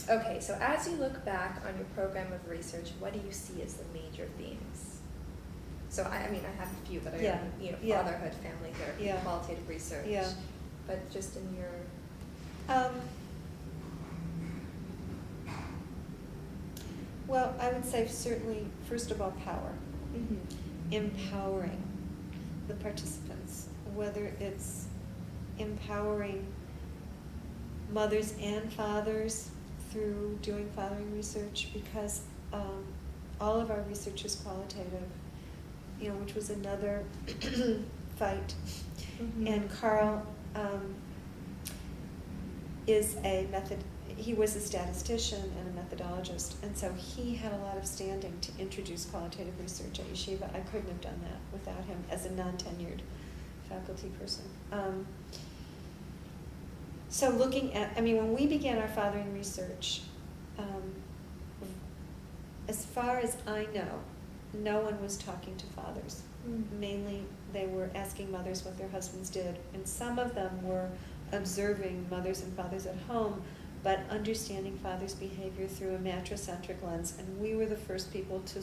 Okay, so as you look back on your program of research, what do you see as the major themes? So I mean, I have a few that are, Yeah. you know, Yeah. fatherhood, family therapy, Yeah. qualitative research. Yeah. But just in your... Well, I would say certainly, first of all, power. Empowering the participants, whether it's empowering mothers and fathers through doing fathering research, because all of our research is qualitative, you know, which was another fight. And Carl he was a statistician and a methodologist, and so he had a lot of standing to introduce qualitative research at Yeshiva. I couldn't have done that without him as a non-tenured faculty person. So looking at, I mean, when we began our fathering research, as far as I know, no one was talking to fathers. Mainly they were asking mothers what their husbands did, and some of them were observing mothers and fathers at home, but understanding fathers' behavior through a matricentric lens. And we were the first people to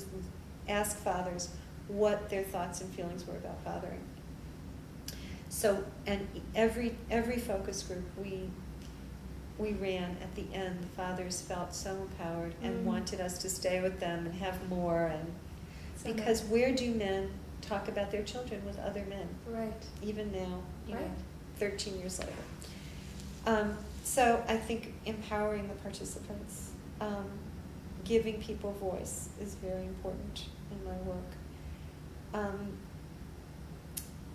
ask fathers what their thoughts and feelings were about fathering. So, and every focus group we ran, at the end, the fathers felt so empowered and wanted us to stay with them and have more. And So because where do men talk about their children with other men? Right. Even now, you Right. know, 13 years later. So I think empowering the participants, giving people voice is very important in my work.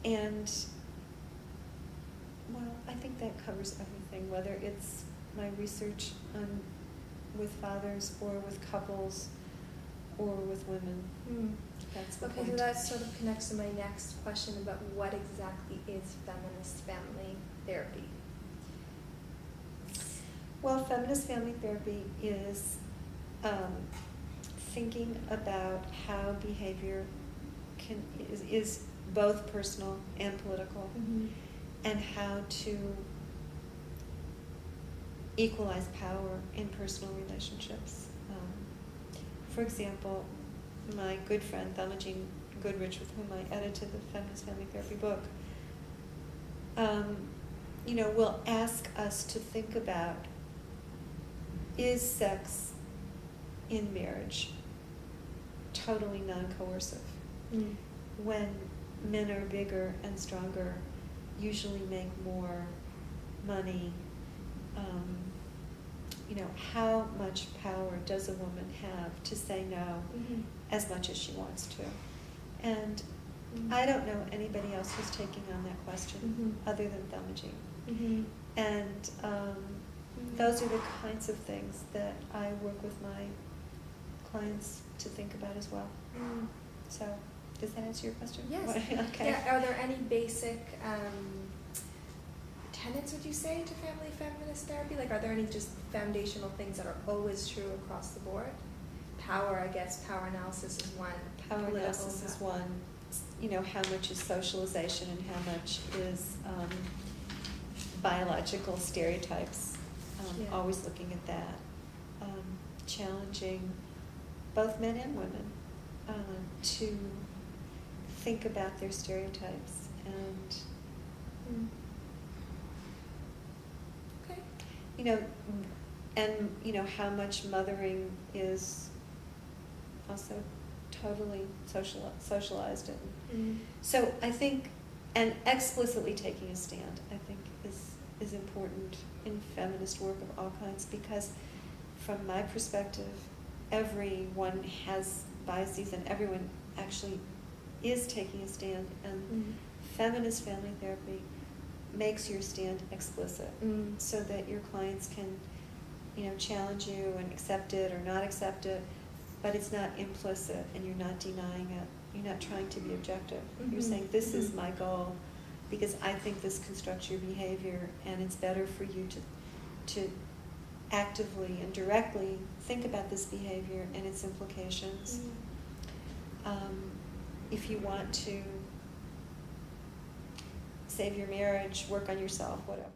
And, well, I think that covers everything, whether it's my research with fathers or with couples or with women. That's the Okay, point. so that sort of connects to my next question about what exactly is feminist family therapy? Well, feminist family therapy is thinking about how behavior is both personal and political, and how to equalize power in personal relationships. For example, my good friend Thelma Jean Goodrich, with whom I edited the Feminist Family Therapy book, you know, will ask us to think about, is sex in marriage totally non-coercive? When men are bigger and stronger, usually make more money, you know, how much power does a woman have to say no as much as she wants to? And I don't know anybody else who's taking on that question other than Thelma Jean. And those are the kinds of things that I work with my clients to think about as well. So, does that answer your question? Yes. Okay. Yeah, are there any basic tenets, would you say, to family feminist therapy? Like, are there any just foundational things that are always true across the board? Power, I guess, power analysis is one. Power analysis is one. You know, how much is socialization and how much is biological stereotypes? Always looking at that. Challenging both men and women to think about their stereotypes and Okay. you know, and you know how much mothering is also totally socialized. And so I think, and explicitly taking a stand, I think is important in feminist work of all kinds, because from my perspective, everyone has biases and everyone actually is taking a stand, and feminist family therapy makes your stand explicit so that your clients can, you know, challenge you and accept it or not accept it, but it's not implicit and you're not denying it. You're not trying to be objective. You're saying, this is my goal because I think this constructs your behavior, and it's better for you to actively and directly think about this behavior and its implications. If you want to save your marriage, work on yourself, whatever.